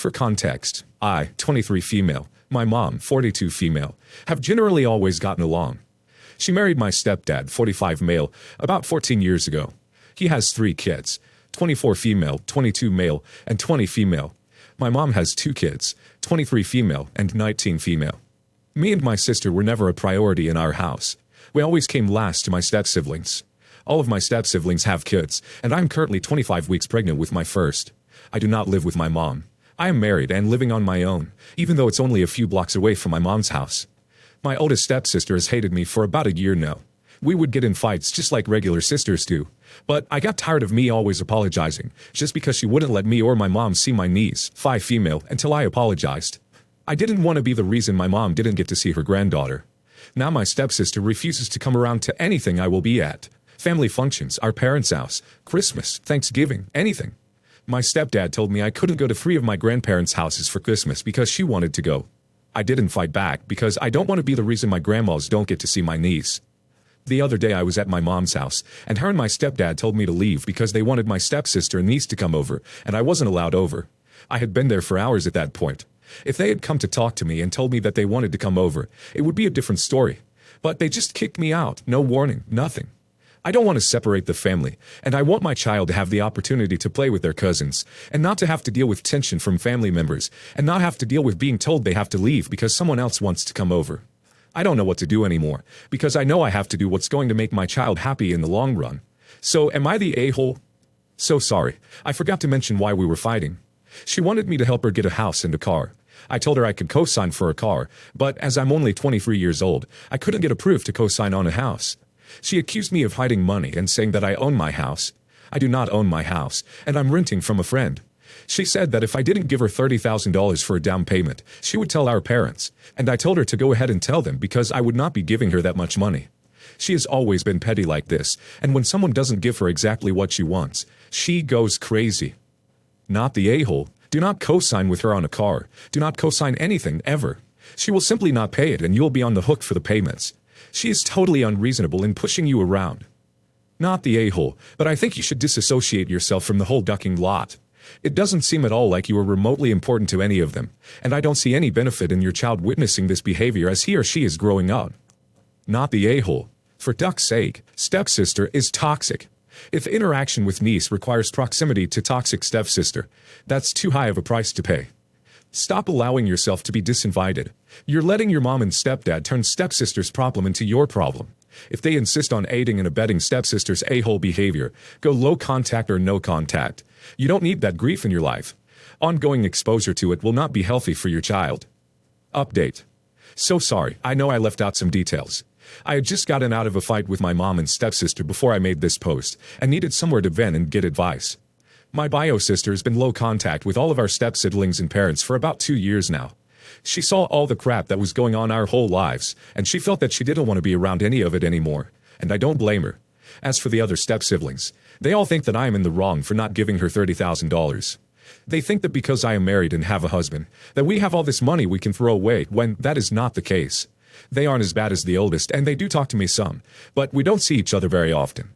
For context, I, 23 female, my mom, 42 female, have generally always gotten along. She married my stepdad, 45 male, about 14 years ago. He has 3 kids, 24 female, 22 male, and 20 female. My mom has 2 kids, 23 female and 19 female. Me and my sister were never a priority in our house. We always came last to my step-siblings. All of my step-siblings have kids, and I'm currently 25 weeks pregnant with my first. I do not live with my mom. I am married and living on my own, even though it's only a few blocks away from my mom's house. My oldest stepsister has hated me for about a year now. We would get in fights just like regular sisters do, but I got tired of me always apologizing, just because she wouldn't let me or my mom see my niece, 5 female, until I apologized. I didn't want to be the reason my mom didn't get to see her granddaughter. Now my stepsister refuses to come around to anything I will be at. Family functions, our parents' house, Christmas, Thanksgiving, anything. My stepdad told me I couldn't go to 3 of my grandparents' houses for Christmas because she wanted to go. I didn't fight back because I don't want to be the reason my grandmas don't get to see my niece. The other day I was at my mom's house, and her and my stepdad told me to leave because they wanted my stepsister and niece to come over, and I wasn't allowed over. I had been there for hours at that point. If they had come to talk to me and told me that they wanted to come over, it would be a different story. But they just kicked me out, no warning, nothing. I don't want to separate the family, and I want my child to have the opportunity to play with their cousins, and not to have to deal with tension from family members, and not have to deal with being told they have to leave because someone else wants to come over. I don't know what to do anymore, because I know I have to do what's going to make my child happy in the long run. So am I the a-hole? So sorry, I forgot to mention why we were fighting. She wanted me to help her get a house and a car. I told her I could co-sign for a car, but as I'm only 23 years old, I couldn't get approved to co-sign on a house. She accused me of hiding money and saying that I own my house. I do not own my house, and I'm renting from a friend. She said that if I didn't give her $30,000 for a down payment, she would tell our parents, and I told her to go ahead and tell them because I would not be giving her that much money. She has always been petty like this, and when someone doesn't give her exactly what she wants, she goes crazy. Not the a-hole. Do not co-sign with her on a car. Do not co-sign anything, ever. She will simply not pay it, and you'll be on the hook for the payments. She is totally unreasonable in pushing you around. Not the a-hole, but I think you should disassociate yourself from the whole ducking lot. It doesn't seem at all like you are remotely important to any of them, and I don't see any benefit in your child witnessing this behavior as he or she is growing up. Not the a-hole. For duck's sake, stepsister is toxic. If interaction with niece requires proximity to toxic stepsister, that's too high of a price to pay. Stop allowing yourself to be disinvited. You're letting your mom and stepdad turn stepsister's problem into your problem. If they insist on aiding and abetting stepsister's a-hole behavior, go low contact or no contact. You don't need that grief in your life. Ongoing exposure to it will not be healthy for your child. Update. So sorry, I know I left out some details. I had just gotten out of a fight with my mom and stepsister before I made this post, and needed somewhere to vent and get advice. My bio sister has been low contact with all of our step-siblings and parents for about 2 years now. She saw all the crap that was going on our whole lives, and she felt that she didn't want to be around any of it anymore, and I don't blame her. As for the other step-siblings, they all think that I am in the wrong for not giving her $30,000. They think that because I am married and have a husband, that we have all this money we can throw away, when that is not the case. They aren't as bad as the oldest, and they do talk to me some, but we don't see each other very often.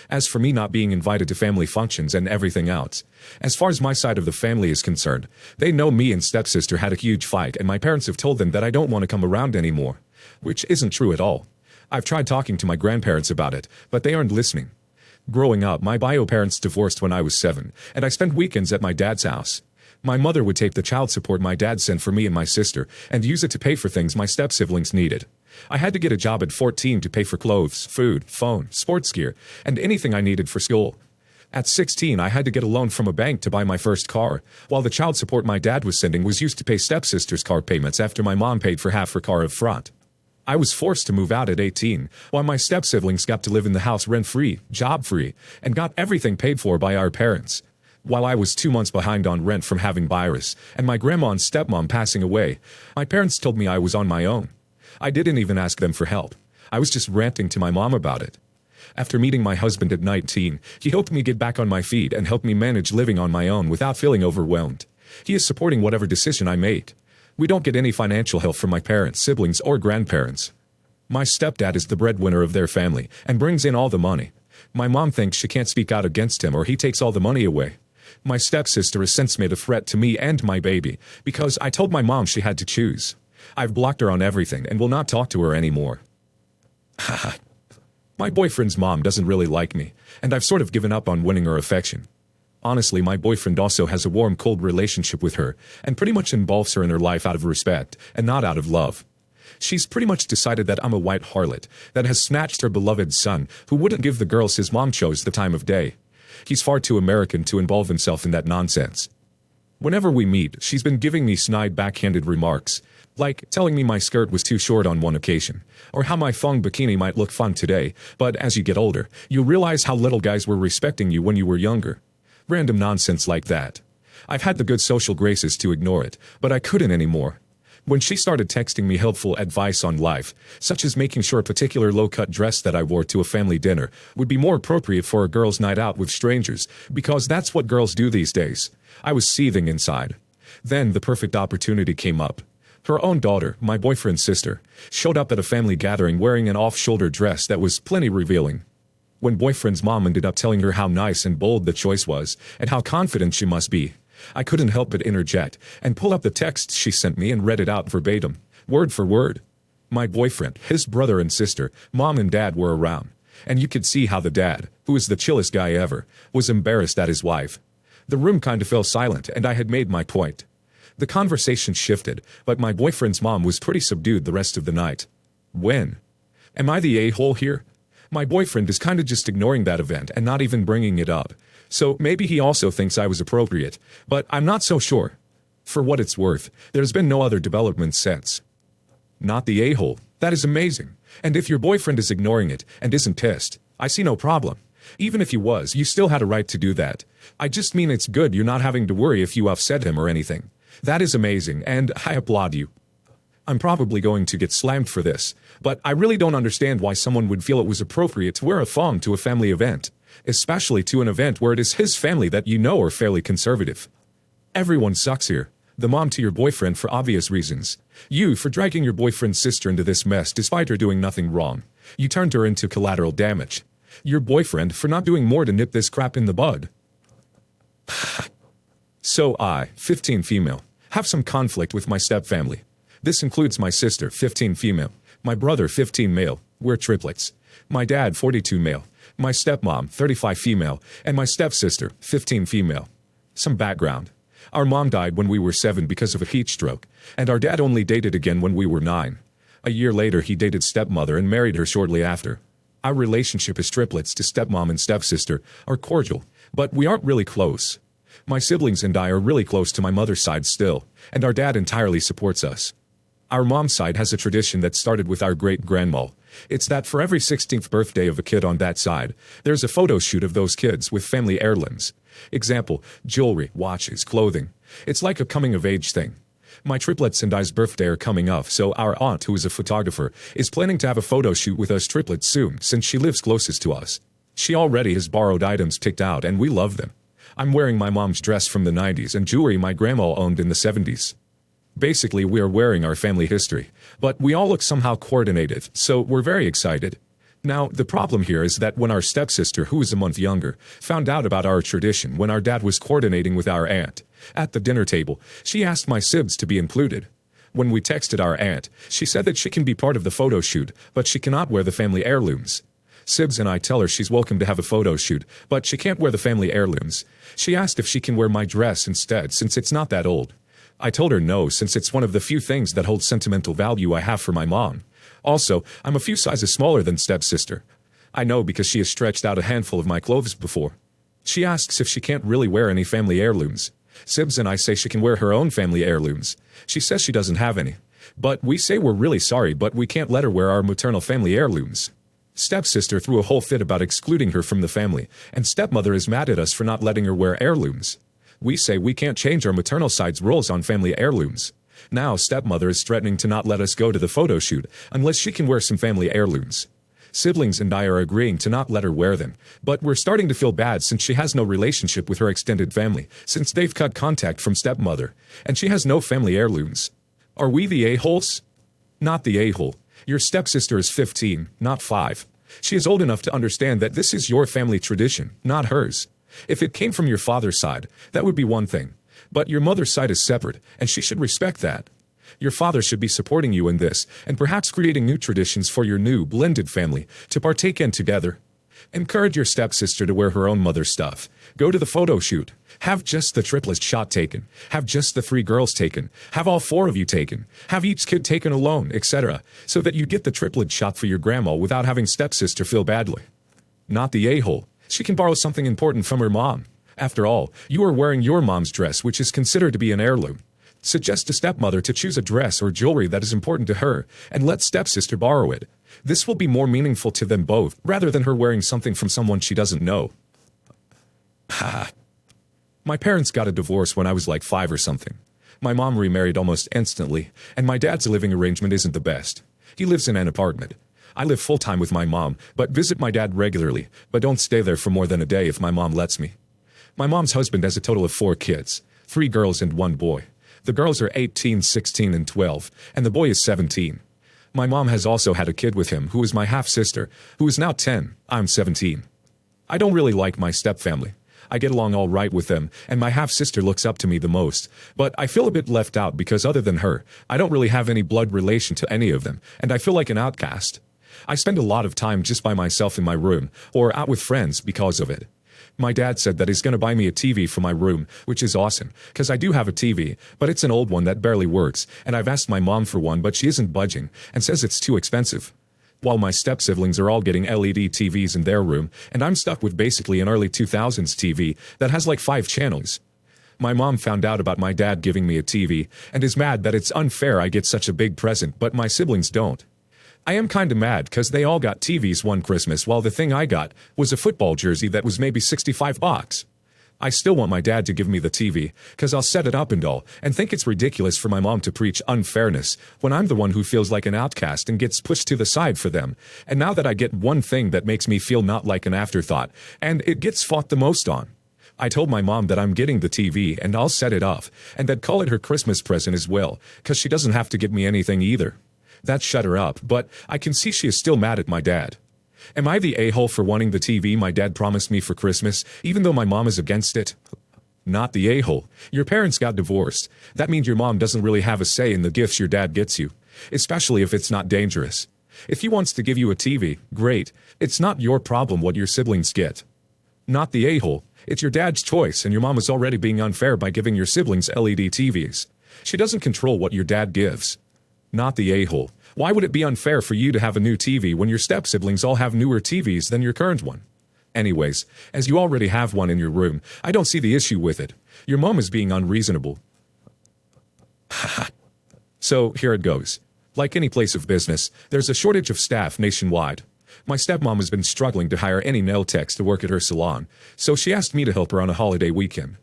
As for me not being invited to family functions and everything else, as far as my side of the family is concerned, they know me and stepsister had a huge fight, and my parents have told them that I don't want to come around anymore, which isn't true at all. I've tried talking to my grandparents about it, but they aren't listening. Growing up, my bio parents divorced when I was 7, and I spent weekends at my dad's house. My mother would take the child support my dad sent for me and my sister and use it to pay for things my step-siblings needed. I had to get a job at 14 to pay for clothes, food, phone, sports gear, and anything I needed for school. At 16, I had to get a loan from a bank to buy my first car, while the child support my dad was sending was used to pay stepsister's car payments after my mom paid for half her car up front. I was forced to move out at 18, while my step-siblings got to live in the house rent-free, job-free, and got everything paid for by our parents. While I was 2 months behind on rent from having virus, and my grandma and stepmom passing away, my parents told me I was on my own. I didn't even ask them for help. I was just ranting to my mom about it. After meeting my husband at 19, he helped me get back on my feet and helped me manage living on my own without feeling overwhelmed. He is supporting whatever decision I make. We don't get any financial help from my parents, siblings, or grandparents. My stepdad is the breadwinner of their family and brings in all the money. My mom thinks she can't speak out against him or he takes all the money away. My stepsister has since made a threat to me and my baby because I told my mom she had to choose. I've blocked her on everything and will not talk to her anymore. Haha. My boyfriend's mom doesn't really like me, and I've sort of given up on winning her affection. Honestly, my boyfriend also has a warm-cold relationship with her, and pretty much involves her in her life out of respect, and not out of love. She's pretty much decided that I'm a white harlot, that has snatched her beloved son, who wouldn't give the girls his mom chose the time of day. He's far too American to involve himself in that nonsense. Whenever we meet, she's been giving me snide backhanded remarks, like telling me my skirt was too short on one occasion, or how my thong bikini might look fun today, but as you get older, you realize how little guys were respecting you when you were younger. Random nonsense like that. I've had the good social graces to ignore it, but I couldn't anymore. When she started texting me helpful advice on life, such as making sure a particular low-cut dress that I wore to a family dinner would be more appropriate for a girl's night out with strangers, because that's what girls do these days, I was seething inside. Then the perfect opportunity came up. Her own daughter, my boyfriend's sister, showed up at a family gathering wearing an off-shoulder dress that was plenty revealing. When boyfriend's mom ended up telling her how nice and bold the choice was, and how confident she must be, I couldn't help but interject and pull up the text she sent me and read it out verbatim, word for word. My boyfriend, his brother and sister, mom and dad were around, and you could see how the dad, who is the chillest guy ever, was embarrassed at his wife. The room kind of fell silent, and I had made my point. The conversation shifted, but my boyfriend's mom was pretty subdued the rest of the night. When? Am I the a-hole here? My boyfriend is kind of just ignoring that event and not even bringing it up. So maybe he also thinks I was appropriate, but I'm not so sure. For what it's worth, there's been no other development since. Not the a-hole. That is amazing. And if your boyfriend is ignoring it and isn't pissed, I see no problem. Even if he was, you still had a right to do that. I just mean it's good you're not having to worry if you upset him or anything. That is amazing, and I applaud you. I'm probably going to get slammed for this, but I really don't understand why someone would feel it was appropriate to wear a thong to a family event, especially to an event where it is his family that you know are fairly conservative. Everyone sucks here. The mom to your boyfriend for obvious reasons. You for dragging your boyfriend's sister into this mess despite her doing nothing wrong. You turned her into collateral damage. Your boyfriend for not doing more to nip this crap in the bud. So I, 15 female, have some conflict with my stepfamily. This includes my sister, 15 female, my brother, 15 male, we're triplets, my dad, 42 male, my stepmom, 35 female, and my stepsister, 15 female. Some background. Our mom died when we were 7 because of a heat stroke, and our dad only dated again when we were 9. A year later he dated stepmother and married her shortly after. Our relationship as triplets to stepmom and stepsister are cordial, but we aren't really close. My siblings and I are really close to my mother's side still, and our dad entirely supports us. Our mom's side has a tradition that started with our great-grandma. It's that for every 16th birthday of a kid on that side, there's a photo shoot of those kids with family heirlooms. Example, jewelry, watches, clothing. It's like a coming-of-age thing. My triplets and I's birthday are coming up, so our aunt, who is a photographer, is planning to have a photo shoot with us triplets soon, since she lives closest to us. She already has borrowed items picked out, and we love them. I'm wearing my mom's dress from the 90s and jewelry my grandma owned in the 70s. Basically, we are wearing our family history, but we all look somehow coordinated, so we're very excited. Now, the problem here is that when our stepsister, who is a month younger, found out about our tradition when our dad was coordinating with our aunt, at the dinner table, she asked my sibs to be included. When we texted our aunt, she said that she can be part of the photo shoot, but she cannot wear the family heirlooms. Sibs and I tell her she's welcome to have a photo shoot, but she can't wear the family heirlooms. She asked if she can wear my dress instead, since it's not that old. I told her no, since it's one of the few things that hold sentimental value I have for my mom. Also, I'm a few sizes smaller than stepsister. I know because she has stretched out a handful of my clothes before. She asks if she can't really wear any family heirlooms. Sibs and I say she can wear her own family heirlooms. She says she doesn't have any. But we say we're really sorry, but we can't let her wear our maternal family heirlooms. Stepsister threw a whole fit about excluding her from the family, and stepmother is mad at us for not letting her wear heirlooms. We say we can't change our maternal side's rules on family heirlooms. Now stepmother is threatening to not let us go to the photo shoot unless she can wear some family heirlooms. Siblings and I are agreeing to not let her wear them, but we're starting to feel bad since she has no relationship with her extended family, since they've cut contact from stepmother, and she has no family heirlooms. Are we the a-holes? Not the a-hole. Your stepsister is 15, not 5. She is old enough to understand that this is your family tradition, not hers. If it came from your father's side, that would be one thing. But your mother's side is separate, and she should respect that. Your father should be supporting you in this, and perhaps creating new traditions for your new, blended family to partake in together. Encourage your stepsister to wear her own mother's stuff. Go to the photo shoot. Have just the triplets shot taken. Have just the 3 girls taken. Have all 4 of you taken. Have each kid taken alone, etc. So that you get the triplet shot for your grandma without having stepsister feel badly. Not the a-hole. She can borrow something important from her mom. After all, you are wearing your mom's dress, which is considered to be an heirloom. Suggest to stepmother to choose a dress or jewelry that is important to her, and let stepsister borrow it. This will be more meaningful to them both, rather than her wearing something from someone she doesn't know. My parents got a divorce when I was like 5 or something. My mom remarried almost instantly, and my dad's living arrangement isn't the best. He lives in an apartment. I live full-time with my mom, but visit my dad regularly, but don't stay there for more than a day if my mom lets me. My mom's husband has a total of 4 kids, 3 girls and 1 boy. The girls are 18, 16, and 12, and the boy is 17. My mom has also had a kid with him who is my half-sister, who is now 10, I'm 17. I don't really like my stepfamily. I get along all right with them, and my half-sister looks up to me the most, but I feel a bit left out because other than her, I don't really have any blood relation to any of them, and I feel like an outcast. I spend a lot of time just by myself in my room, or out with friends because of it. My dad said that he's going to buy me a TV for my room, which is awesome, because I do have a TV, but it's an old one that barely works, and I've asked my mom for one, but she isn't budging, and says it's too expensive. While my step-siblings are all getting LED TVs in their room, and I'm stuck with basically an early 2000s TV that has like 5 channels. My mom found out about my dad giving me a TV, and is mad that it's unfair I get such a big present, but my siblings don't. I am kinda mad cause they all got TVs one Christmas while the thing I got was a football jersey that was maybe $65. I still want my dad to give me the TV, cause I'll set it up and all, and think it's ridiculous for my mom to preach unfairness when I'm the one who feels like an outcast and gets pushed to the side for them. And now that I get one thing that makes me feel not like an afterthought, and it gets fought the most on. I told my mom that I'm getting the TV and I'll set it off, and that call it her Christmas present as well, cause she doesn't have to give me anything either. That shut her up, but I can see she is still mad at my dad. Am I the a-hole for wanting the TV my dad promised me for Christmas, even though my mom is against it? Not the a-hole. Your parents got divorced. That means your mom doesn't really have a say in the gifts your dad gets you, especially if it's not dangerous. If he wants to give you a TV, great. It's not your problem what your siblings get. Not the a-hole. It's your dad's choice, and your mom is already being unfair by giving your siblings LED TVs. She doesn't control what your dad gives. Not the a-hole. Why would it be unfair for you to have a new TV when your step-siblings all have newer TVs than your current one? Anyways, as you already have one in your room, I don't see the issue with it. Your mom is being unreasonable. So, here it goes. Like any place of business, there's a shortage of staff nationwide. My stepmom has been struggling to hire any nail techs to work at her salon, so she asked me to help her on a holiday weekend.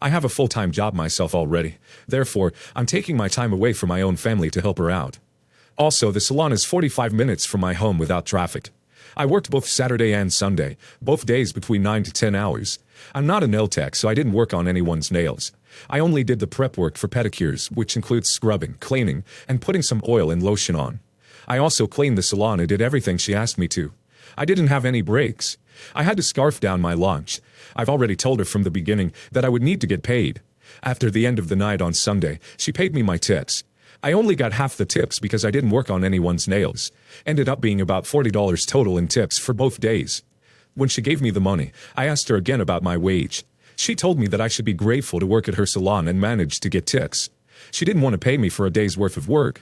I have a full-time job myself already. Therefore, I'm taking my time away from my own family to help her out. Also, the salon is 45 minutes from my home without traffic. I worked both Saturday and Sunday, both days between 9 to 10 hours. I'm not a nail tech, so I didn't work on anyone's nails. I only did the prep work for pedicures, which includes scrubbing, cleaning, and putting some oil and lotion on. I also cleaned the salon and did everything she asked me to. I didn't have any breaks. I had to scarf down my lunch. I've already told her from the beginning that I would need to get paid. After the end of the night on Sunday, she paid me my tips. I only got half the tips because I didn't work on anyone's nails. Ended up being about $40 total in tips for both days. When she gave me the money, I asked her again about my wage. She told me that I should be grateful to work at her salon and manage to get tips. She didn't want to pay me for a day's worth of work.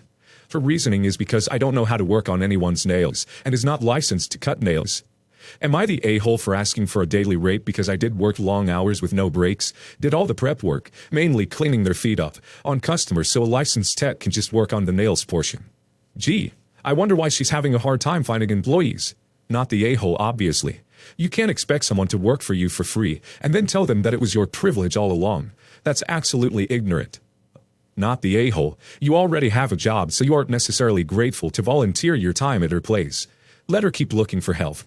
Her reasoning is because I don't know how to work on anyone's nails and is not licensed to cut nails. Am I the a-hole for asking for a daily rate because I did work long hours with no breaks, did all the prep work, mainly cleaning their feet up, on customers so a licensed tech can just work on the nails portion? Gee, I wonder why she's having a hard time finding employees. Not the a-hole, obviously. You can't expect someone to work for you for free and then tell them that it was your privilege all along. That's absolutely ignorant. Not the a-hole. You already have a job, so you aren't necessarily grateful to volunteer your time at her place. Let her keep looking for help.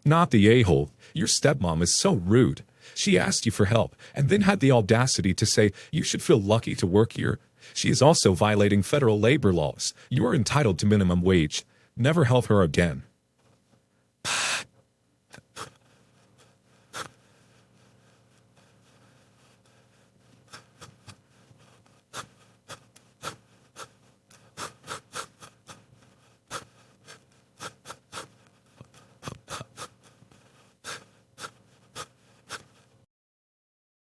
Not the a-hole. Your stepmom is so rude. She asked you for help, and then had the audacity to say you should feel lucky to work here. She is also violating federal labor laws. You are entitled to minimum wage. Never help her again.